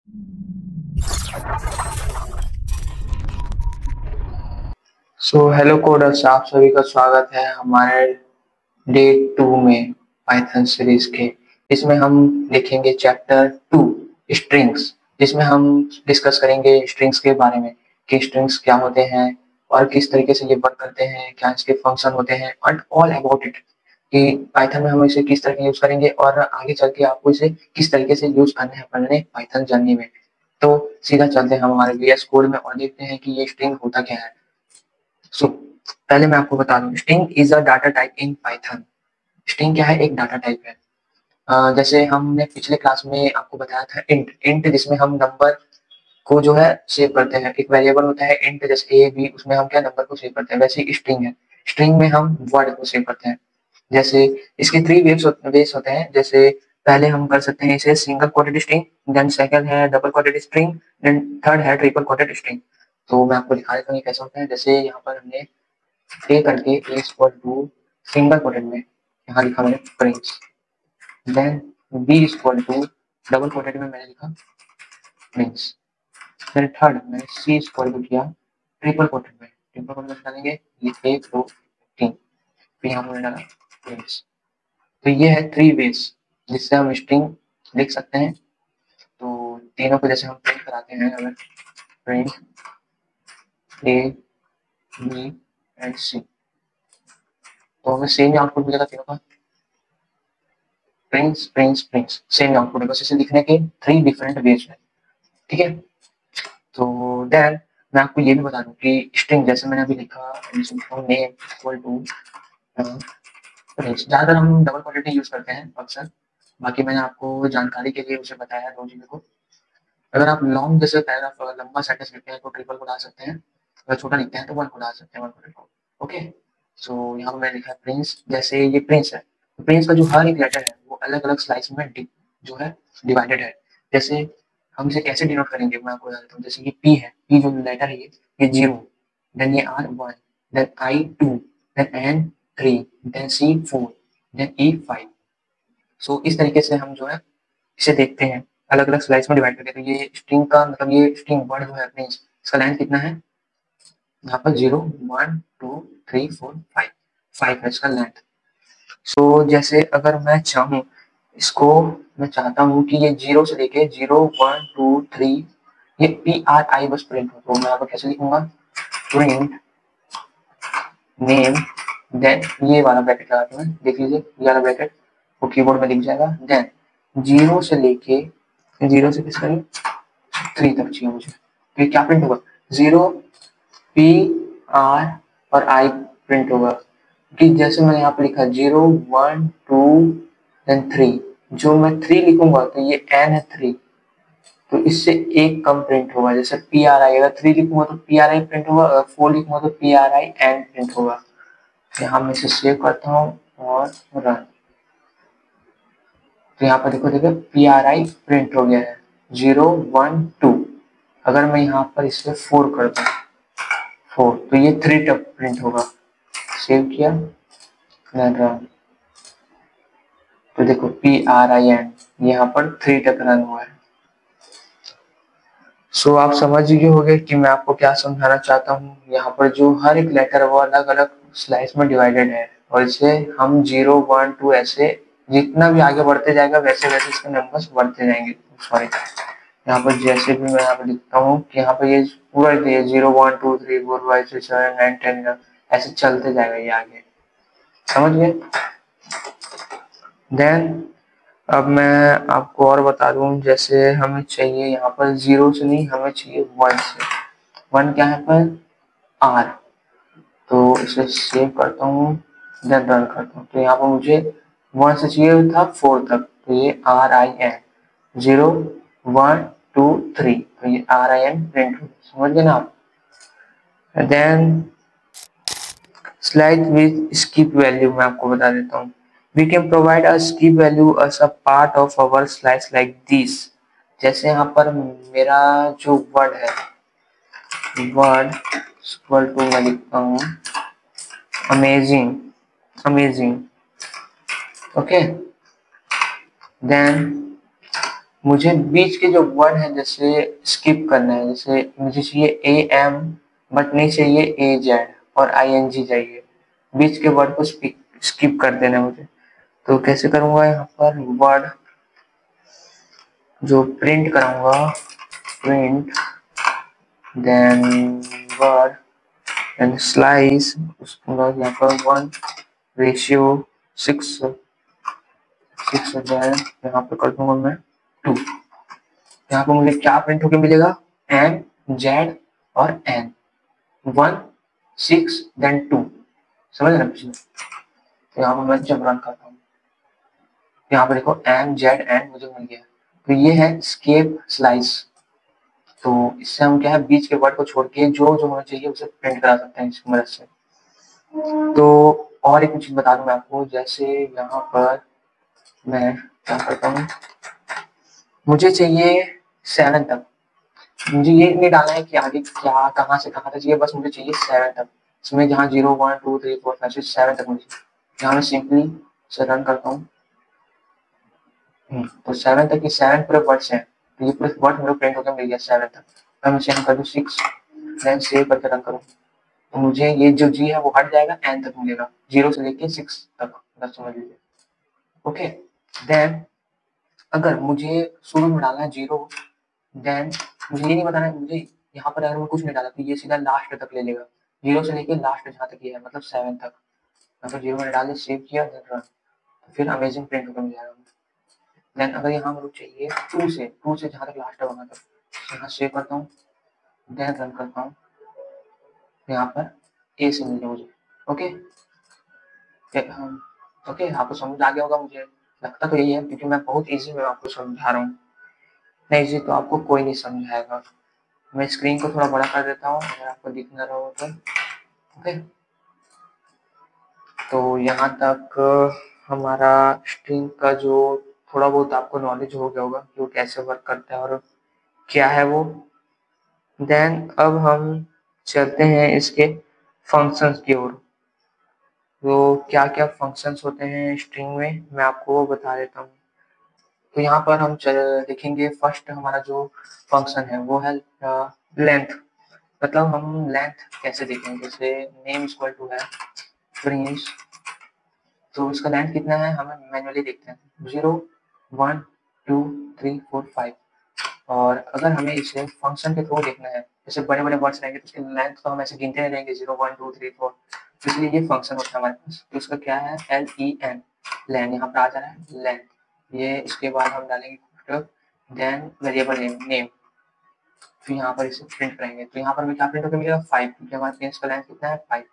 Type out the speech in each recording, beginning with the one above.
Hello coders, आप सभी का स्वागत है हमारे डे 2 में पाइथन सीरीज के। इसमें हम देखेंगे चैप्टर 2 स्ट्रिंग्स, जिसमें हम डिस्कस करेंगे स्ट्रिंग्स के बारे में कि स्ट्रिंग्स क्या होते हैं और किस तरीके से ये वर्क करते हैं, क्या इसके फंक्शन होते हैं एंड ऑल अबाउट इट, कि पाइथन में हम इसे किस तरह यूज करेंगे और आगे चल के आपको इसे किस तरीके से यूज करना है अपने पाइथन जर्नी में। तो सीधा चलते हैं हम हमारे वीएस कोड में और देखते हैं कि ये स्ट्रिंग होता क्या है। सो पहले मैं आपको बता दूं, string is a data type in Python. String क्या है? एक डाटा टाइप है। जैसे हमने पिछले क्लास में आपको बताया था इंट इंट, जिसमें हम नंबर को जो है सेव करते हैं। एक वेरिएबल होता है इंट, जैसे ए बी, उसमें हम क्या नंबर को सेव करते हैं। वैसे ही स्ट्रिंग है, स्ट्रिंग में हम वर्ड को सेव करते हैं। जैसे इसके 3 वेस होते हैं। जैसे पहले हम कर सकते हैं इसे single quoted string, then second है double quoted string, then third है ट्रिपल कोटेड स्ट्रिंग। तो मैं आपको दिखा देता हूँ ये कैसे होता है। जैसे यहाँ पर हमने पे करके A equal to single quoted में यहाँ लिखा मैंने Prince, then B equal to double quoted में मैंने लिखा प्रिंस, देन थर्ड मैंने सी इक्वल टू किया ट्रिपल कोटेड में। ट्रिपल कोटेड में डालेंगे ये एक दो तीन, फिर यहाँ पर डाला प्रिंस। तो ये है 3 वेज जिससे हम स्ट्रिंग लिख सकते हैं। तो तीनों को जैसे हम प्रिंट कराते हैं, अगर प्रिंट ए बी एंड सी, तो हमें सेम आउटपुट मिलेगा तीनों का, Prince Prince Prince, same output है। बस इसे लिखने के 3 डिफरेंट वेज है, ठीक है। तो देन मैं आपको ये भी बता दूं कि स्ट्रिंग जैसे मैंने अभी लिखा नेम इक्वल टू प्रिंस, ज्यादातर हम डबल क्वांटिटी यूज करते हैं अक्सर। बाकी मैंने आपको जानकारी के लिए उसे बताया दो चीजों को। अगर आप लॉन्ग जैसे पैराग्राफ लंबा सेंटेंस लिखते हैं तो ट्रिपल को डाल सकते हैं, अगर छोटा लिखते हैं तो वन को डाल सकते हैं, वन को। ओके, सो यहाँ पर मैंने लिखा है प्रिंस। जैसे ये प्रिंस है, तो प्रिंस का जो हर एक लेटर है वो अलग अलग स्लाइस में जो है डिवाइडेड है। जैसे हम इसे कैसे डिनोट करेंगे मैं आपको बता देता हूँ। जैसे ये पी है, पी जो लेटर है ये 0, देन ये R 1, then I 2, then N 3, then C 4, then E 5। So इस तरीके से हम जो है इसे देखते हैं अलग अलग स्लाइस में डिवाइड करके। तो ये स्ट्रिंग का मतलब ये स्ट्रिंग वर्ड जो है प्रिंस, इसका लेंथ कितना है? यहाँ पर 0 1 2 3 4 5, 5 है इसका लेंथ। सो जैसे अगर मैं चाहूँ इसको, मैं चाहता हूँ कि ये 0 से लेके 0 1 2 3 ये पी आर आई बस प्रिंट हो, तो मैं यहाँ पर कैसे लिखूंगा? प्रिंट नेम, देन ये वाला ब्रैकेट लगा के, मैं देख लीजिए ये वाला ब्रैकेट वो कीबोर्ड में दिख जाएगा। देन 0 से लेके 0 से किस करें 3 तक चाहिए मुझे। तो ये क्या प्रिंट होगा? 0 पी आर और आई प्रिंट होगा। कि जैसे मैंने यहाँ पे लिखा 0 1 2 देन 3, जो मैं 3 लिखूंगा तो ये एन है 3, तो इससे एक कम प्रिंट होगा। जैसे पी आर आई, अगर 3 लिखूंगा तो पी आर आई प्रिंट होगा, अगर 4 लिखूंगा तो P R I N print होगा। यहाँ मैं इसे सेव करता हूँ और रन। तो यहाँ पर देखो देखो पी आर आई प्रिंट हो गया है 0 1 2। अगर मैं यहाँ पर इसे 4 कर दूँ 4, तो ये 3 तक प्रिंट होगा। सेव किया, देन रन। तो देखो पी आर आई एन यहाँ पर 3 तक रन हुआ है। सो आप समझ गए होंगे कि मैं आपको क्या समझाना चाहता हूँ। यहाँ पर जो हर एक लेटर है वो अलग अलग स्लाइस में डिवाइडेड है, और इसे हम 0 1 2 ऐसे जितना भी आगे बढ़ते जाएगा वैसे वैसे इसके नंबर्स बढ़ते जाएंगे। सॉरी, यहाँ पर जैसे भी मैं यहाँ पर लिखता हूँ कि यहाँ पर ये पूरा ये 0 1 2 3 4 5 6 7 9 10 ऐसे चलते जाएगा ये आगे, समझ गए? देन अब मैं आपको और बता दूं, जैसे हमें चाहिए यहाँ पर 0 से नहीं, हमें चाहिए 1 से। 1 क्या है पर आर, तो इसे सेव करता हूँ, देन रन करता हूँ। तो यहाँ पर मुझे 1 से चाहिए था 4 तक, तो ये आर आई एन 0 1 2 3, तो ये आर आई एन प्रिंट हो, समझ गए ना आप? Then slide with skip value मैं आपको बता देता हूँ। We can provide a skip value as a part of our slice like this। जैसे यहाँ पर मेरा जो वर्ड है, वर्ड इक्वल टू मैं लिखता हूँ अमेजिंग, अमेजिंग, ओके। देन मुझे बीच के जो वर्ड है जैसे स्किप करना है, जैसे मुझे चाहिए ए एम बट नहीं चाहिए ए जेड और आई एन जी चाहिए, बीच के वर्ड को स्किप कर देना है मुझे। तो कैसे करूंगा, यहाँ पर वर्ड जो प्रिंट कराऊंगा, print then word and slice, उसको यहाँ पर 1:6 देन यहाँ पे कर दूंगा मैं 2। यहाँ पे मुझे क्या प्रिंट होके मिलेगा, एम जेड और एन, 1 6 देन 2, समझ रहे हैं। तो यहाँ पर मैं जब रन करता हूँ, यहाँ पर देखो एम जेड एन मुझे मिल गया। तो ये है स्केप स्लाइस। तो इससे हम क्या है, बीच के वर्ड को छोड़ के जो जो होना चाहिए उसे प्रिंट करा सकते हैं इसकी मदद से। तो और एक चीज बता दूं मैं आपको, जैसे यहाँ पर मैं क्या करता हूँ, मुझे चाहिए 7 तक, मुझे ये नहीं डालना है कि आगे क्या कहाँ से कहाँ तक चाहिए, बस मुझे चाहिए 7 तक। इसमें जहाँ 0 1 2 3 4 5 6 7 तक मुझे, यहाँ मैं सिंपली से रन करता हूँ। तो 7 तक, ये 7 पूरे वर्ड्स हैं, तो ये पूरे वर्ड मेरे प्रिंट होकर मिल गया 7 तक। अब मैं सेव कर दूँ 6, देन सेव करके रन करूँ, तो मुझे ये जो जी है वो हट जाएगा, एन तक मिलेगा, 0 से लेके 6 तक, बस समझ लीजिए। ओके, देन अगर मुझे शुरू में डालना है 0, देन मुझे ये नहीं बताना है, मुझे यहाँ पर अगर मैं कुछ नहीं डाला तो ये सीधा लास्ट तक ले लेगा, 0 से लेके लास्ट जहाँ तक ये है, मतलब 7 तक। अगर 0 मैंने डाल दिया, सेव किया, देन रन, तो फिर अमेजिंग प्रिंट होकर मिल जाएगा। देन अगर यहाँ मुझे चाहिए 2 से जहाँ तक लास्ट है वहाँ तक, यहाँ सेव करता हूँ, देन रन करता हूँ, यहाँ पर ए से मिल गया मुझे। ओके, ओके, आपको समझ आ गया होगा, मुझे लगता तो यही है, क्योंकि मैं बहुत इजी में आपको समझा रहा हूँ। नहीं जी, तो आपको कोई नहीं समझाएगा। मैं स्क्रीन को थोड़ा बड़ा कर देता हूँ अगर आपको दिख ना रहा हो तो। ओके, तो यहाँ तक हमारा स्ट्रिंग का जो थोड़ा बहुत आपको नॉलेज हो गया होगा कि वो कैसे वर्क करता है और क्या है वो। देन अब हम चलते हैं इसके फंक्शंस की ओर। तो क्या क्या फंक्शंस होते हैं स्ट्रिंग में, मैं आपको वो बता देता हूँ। तो यहाँ पर हम देखेंगे, फर्स्ट हमारा जो फंक्शन है वो है लेंथ। मतलब हम लेंथ कैसे देखेंगे, जैसे नेम इक्वल टू है प्रिंस, तो इसका लेंथ कितना है हमें मैन्युअली देखते हैं, 0 1 2 3 4 5। और अगर हमें इसे फंक्शन के थ्रू देखना है, जैसे बड़े बड़े वर्ड्स रहेंगे तो उसकी लेंथ तो हम ऐसे गिनते नहीं रहेंगे 0 1 2 3 4, तो इसलिए ये फंक्शन होता है हमारे पास। तो इसका क्या है, LEN, लेन, यहाँ पर आ जा रहा है लेंथ। ये इसके बाद हम डालेंगे देन वेरिएबल नेम, फिर यहाँ पर इसे प्रिंट करेंगे। तो यहाँ पर हमें क्या प्रिंट होकर मिलेगा, 5, क्योंकि हमारे प्रिंस का लेंथ कितना है 5।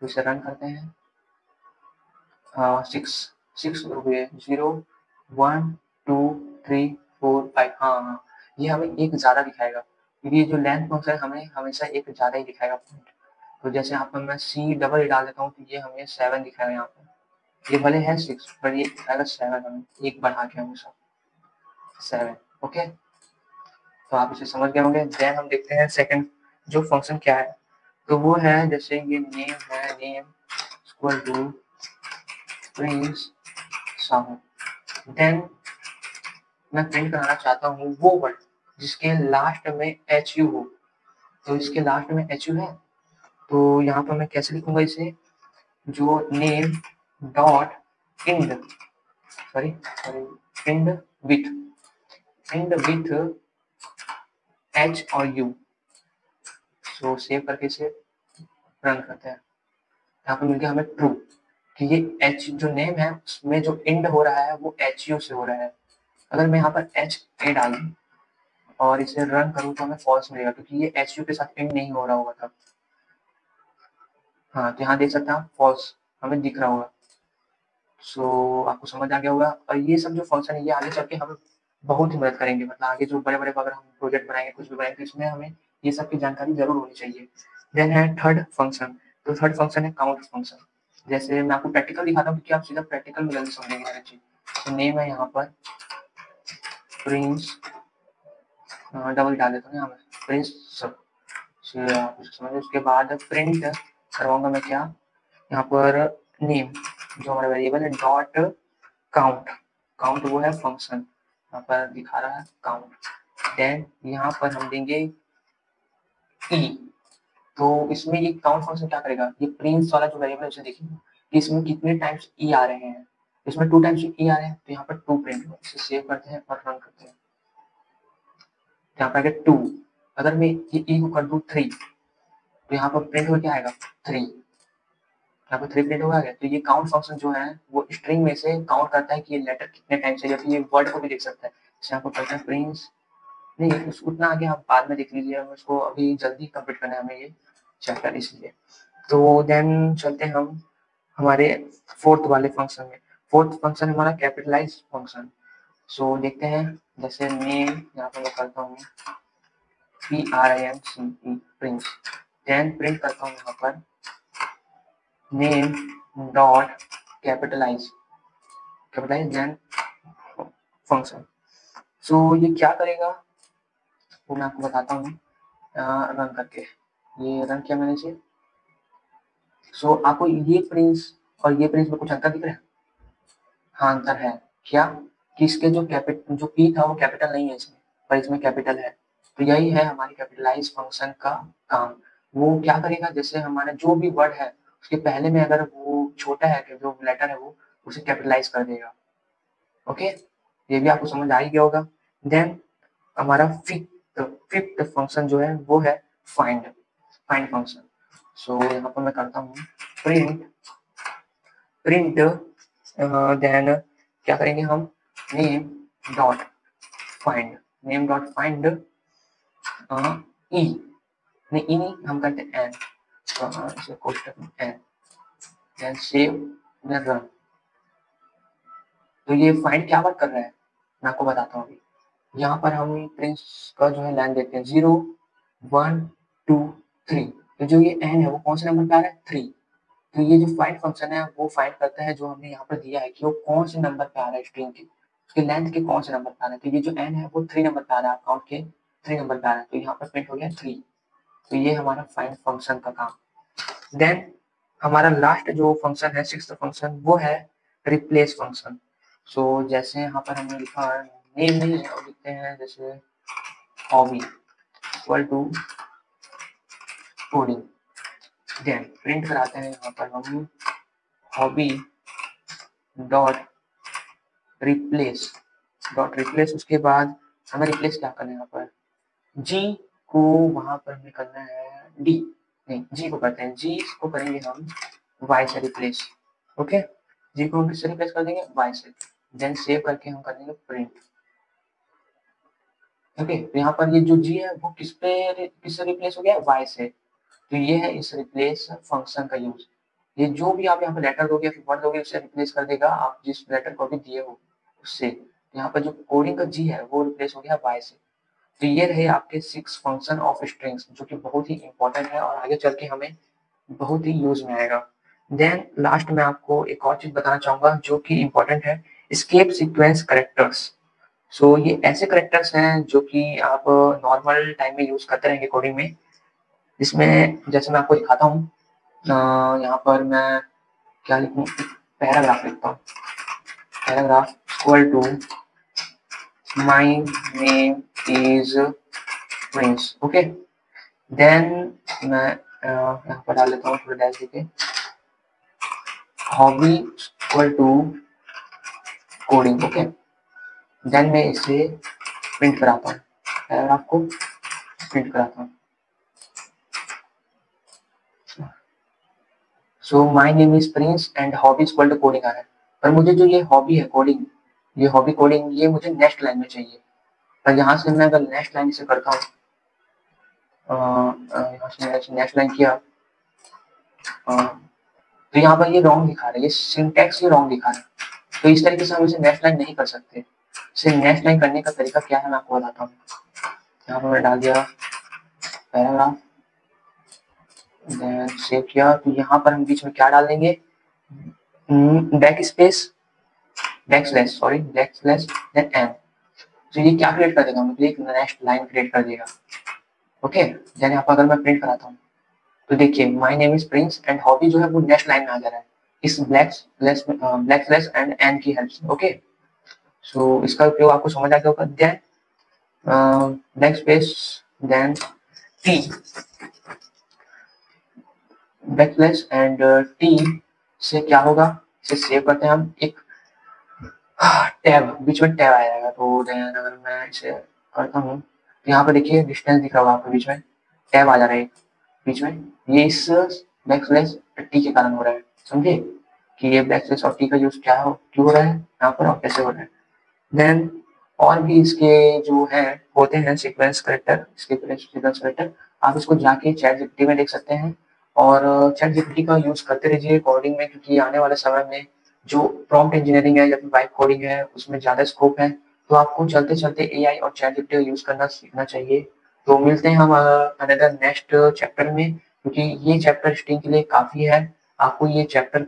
तो इसे रन करते हैं, 6 हुए, 0 1 2 3 4 5। हाँ, ये हमें एक ज्यादा दिखाएगा, क्योंकि जो लेंथ फंक्शन हमें हमेशा एक ज्यादा ही दिखाएगा पॉइंट। तो जैसे यहाँ पर मैं C डबल डाल देता हूँ तो ये हमें 7 दिखाएगा। यहाँ पर ये भले है 6 पर ये दिखाएगा 7, हमें एक बढ़ा के हमेशा 7। ओके, तो आप इसे समझ गए होंगे। देन हम देखते हैं सेकंड जो फंक्शन क्या है, तो वो है जैसे ये नेम है, name equal to Prince sound. Then मैं प्रिंट कराना चाहता हूँ वो वर्ड जिसके लास्ट में एच यू हो, तो इसके लास्ट में एच यू है, तो यहाँ पर मैं कैसे लिखूंगा इसे, जो name dot end, sorry end with H और यू। सो सेव करके इसे रन करते हैं, यहाँ पर मिल गया हमें ट्रू, कि ये एच जो नेम है उसमें जो इंड हो रहा है वो एच यू से हो रहा है। अगर मैं यहाँ पर एच ए डाल दूँ और इसे रन करूँ तो हमें फॉल्स मिलेगा, क्योंकि ये एच यू के साथ इंड नहीं हो रहा होगा तब। हाँ, तो यहाँ देख सकते हैं फॉल्स हमें दिख रहा होगा। सो आपको समझ आ गया होगा। और ये सब जो फंक्शन है ये आगे चल के हमें बहुत ही मदद करेंगे, मतलब आगे जो बड़े बड़े अगर हम प्रोजेक्ट बनाएंगे, कुछ भी बनाएंगे, तो इसमें हमें ये सब की जानकारी जरूर होनी चाहिए। देन है थर्ड फंक्शन, तो थर्ड फंक्शन है काउंट फंक्शन। जैसे मैं आपको प्रैक्टिकल दिखाता हूँ क्योंकि आप सीधा प्रैक्टिकल में जल्दी समझेंगे हर चीज। तो नेम है यहाँ पर प्रिंस, डबल डाल देता हूँ यहाँ पर प्रिंस सब, समझे। उसके बाद प्रिंट करवाऊंगा मैं क्या, यहाँ पर नेम जो हमारा वेरिएबल है डॉट काउंट, काउंट वो है फंक्शन, यहाँ पर दिखा रहा है काउंट। देन यहाँ पर हम देंगे ई। तो इसमें ये काउंट फंक्शन क्या करेगा, ये प्रिंस वाला जो वेरिएबल है उसे देखेंगे कि इसमें कितने टाइम्स ई आ रहे हैं। इसमें 2 टाइम्स ई आ रहे हैं तो यहाँ पर 2 प्रिंट होगा। इसे सेव करते हैं और रन करते हैं। यहाँ पर आएगा 2। अगर मैं ये ई को कर दूं 3 तो यहाँ पर प्रिंट हो क्या आएगा 3। यहाँ पर 3 प्रिंट होगा। तो ये काउंट फंक्शन जो है वो स्ट्रिंग में से काउंट करता है कि ये लेटर कितने टाइम्स है, या फिर ये वर्ड को भी देख सकता है। जैसे यहाँ पर करते हैं प्रिंस, नहीं उतना आगे आप बाद में देख लीजिए, हम इसको अभी जल्दी कंप्लीट करना है हमें ये चैप्टर, इसलिए। तो देन चलते हैं हम हमारे फोर्थ वाले फंक्शन में। फोर्थ फंक्शन हमारा कैपिटलाइज फंक्शन। सो देखते हैं, जैसे नेम यहाँ पर मैं करता हूँ PRINCE प्रिंट। देन प्रिंट करता हूँ यहाँ पर name dot capitalize then function. So ये क्या करेगा वो मैं आपको बताता हूँ रन करके। ये रन किया मैंने इसे। सो आपको ये प्रिंस और ये प्रिंस में कुछ अंतर दिख रहा है? हाँ अंतर है। क्या कि इसके जो पी था वो कैपिटल नहीं है इसमें, पर इसमें कैपिटल है। तो यही है हमारी कैपिटलाइज फंक्शन का काम। वो क्या करेगा, जैसे हमारा जो भी वर्ड है उसके पहले में अगर वो छोटा है कि जो लेटर है वो उसे कैपिटलाइज कर देगा। ओके, ये भी आपको समझ आ ही गया होगा। देन हमारा फिफ्थ फंक्शन जो है वो है फाइंड फंक्शन। सो यहाँ पर मैं करता हूँ प्रिंट देन क्या करेंगे हम नेम डॉट फाइंड ई, नहीं ई नहीं, हम करते हैं एन, तो इसे कोष्टक में N, then save then run. तो ये फाइंड क्या वर्क कर रहा है मैं आपको बताता हूँ अभी। यहाँ पर हम प्रिंस का जो है लाइन देखते हैं 0 1 2 3। तो जो ये एन है वो कौन से नंबर पे आ रहा है 3। तो ये जो फाइंड फंक्शन है वो फाइंड करता है जो हमने यहाँ पर दिया है कि वो कौन से नंबर पे आ रहा है स्ट्रिंग के, उसके लेंथ के कौन से नंबर पे आ रहा है। तो ये जो एन है वो 3 नंबर पे आ रहा है, काउंट के 3 नंबर पे आ रहा है, तो यहाँ पर प्रिंट हो गया 3। तो ये हमारा फाइंड फंक्शन का काम। देन हमारा लास्ट जो फंक्शन है सिक्स्थ फंक्शन वो है रिप्लेस फंक्शन। सो जैसे यहाँ पर हमने लिखा है नेम नहीं है और लिखते हैं जैसे hobby equal to coding. Then print कराते हैं यहाँ पर हम हॉबी डॉट रिप्लेस। उसके बाद हमें रिप्लेस क्या करना है, यहाँ पर जी को वहां पर हमें करना है डी, नहीं जी को करते हैं, जी को करेंगे हम वाई से रिप्लेस। ओके, जी को हम किससे रिप्लेस कर देंगे वाई से। देन सेव करके हम कर देंगे प्रिंट। ओके, तो यहाँ पर ये जो जी है वो किससे रिप्लेस हो गया वाई से। तो ये है इस रिप्लेस फंक्शन का यूज। ये जो भी आप यहाँ पे लेटर दोगे फिर वर्ड दोगे उससे रिप्लेस कर देगा आप जिस लेटर को भी दिए हो उससे। यहाँ पर जो कोडिंग का जी है वो रिप्लेस हो गया बाय से। तो ये रहे आपके 6 फंक्शन ऑफ स्ट्रिंग्स जो कि बहुत ही इंपॉर्टेंट है और आगे चल के हमें बहुत ही यूज में आएगा। देन लास्ट में आपको एक और चीज बताना चाहूंगा जो कि इंपॉर्टेंट है, एस्केप सीक्वेंस करेक्टर्स। सो ये ऐसे करेक्टर्स हैं जो कि आप नॉर्मल टाइम में यूज करते रहेंगे कोडिंग में। इसमें जैसे मैं आपको दिखाता हूँ, यहाँ पर मैं क्या लिखूँ, पैराग्राफ लिखता हूँ। Paragraph equal to my name is Prince. Okay, then मैं यहाँ पर डाल लेता हूँ थोड़ा डैश देके, hobby equal to coding. Okay, then मैं इसे प्रिंट कराता हूँ, पैराग्राफ को प्रिंट कराता हूँ। So my name is Prince and hobby equal to coding आ रहा है, पर मुझे जो ये हॉबी है कोडिंग, ये हॉबी कोडिंग ये मुझे नेक्स्ट लाइन में चाहिए। पर यहाँ से मैं अगर नेक्स्ट लाइन से करता हूँ, यहाँ से नेक्स्ट लाइन किया तो यहाँ पर ये रॉन्ग दिखा रहा है, ये सिंटैक्स ये रॉन्ग दिखा रहा है। तो इस तरीके से हम इसे नेक्स्ट लाइन नहीं कर सकते। इसे नेक्स्ट लाइन करने का तरीका क्या है मैं आपको बताता हूँ। यहाँ पर मैं डाल दिया पैराग्राफ, सेव किया, तो यहाँ पर हम बीच में क्या डाल देंगे, बैक स्लैश देन एन। तो ये क्या क्रिएट कर देगा, मतलब एक नेक्स्ट लाइन क्रिएट कर देगा। ओके, यानी यहाँ पर अगर मैं प्रिंट कराता हूँ तो देखिए my name is Prince and hobby जो है वो नेक्स्ट लाइन में आ जा रहा है इस ब्लैक स्लैश एंड एन की हेल्प से। ओके, सो इसका उपयोग आपको समझ आ गया होगा। Then backspace, then T, backslash and T से क्या होगा, इसे सेव करते हैं हम, एक टैब, बीच में टैब आ जाएगा। तो देन अगर मैं इसे करता हूँ तो यहाँ पर देखिए डिस्टेंस दिख रहा होगा आपको, बीच में टैब आ जा रहा है बीच में। ये इस बैकस्लैश टी के कारण हो रहा है, समझे कि ये बैकस्लैश और टी का यूज क्या हो, क्यों हो रहा है यहाँ पर और कैसे हो रहा है। देन और भी इसके जो है होते हैं सीक्वेंस करेक्टर, सीक्वेंस करेक्टर आप इसको जाके चैट जीपीटी में देख सकते हैं। और चैट जीपीटी का यूज करते रहिए कोडिंग में, क्योंकि आने वाले समय में जो प्रॉम्प्ट इंजीनियरिंग है या फिर वाइब कोडिंग है उसमें ज्यादा स्कोप है। तो आपको चलते चलते एआई और चैट जीपीटी का यूज करना सीखना चाहिए। तो मिलते हैं हम अनदर नेक्स्ट चैप्टर में, क्योंकि ये चैप्टर स्ट्रिंग के लिए काफी है। आपको ये चैप्टर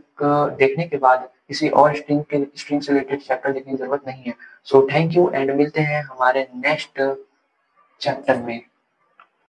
देखने के बाद किसी और स्ट्रिंग से रिलेटेड चैप्टर देखने की जरूरत नहीं है। सो थैंक यू एंड मिलते हैं हमारे नेक्स्ट चैप्टर में।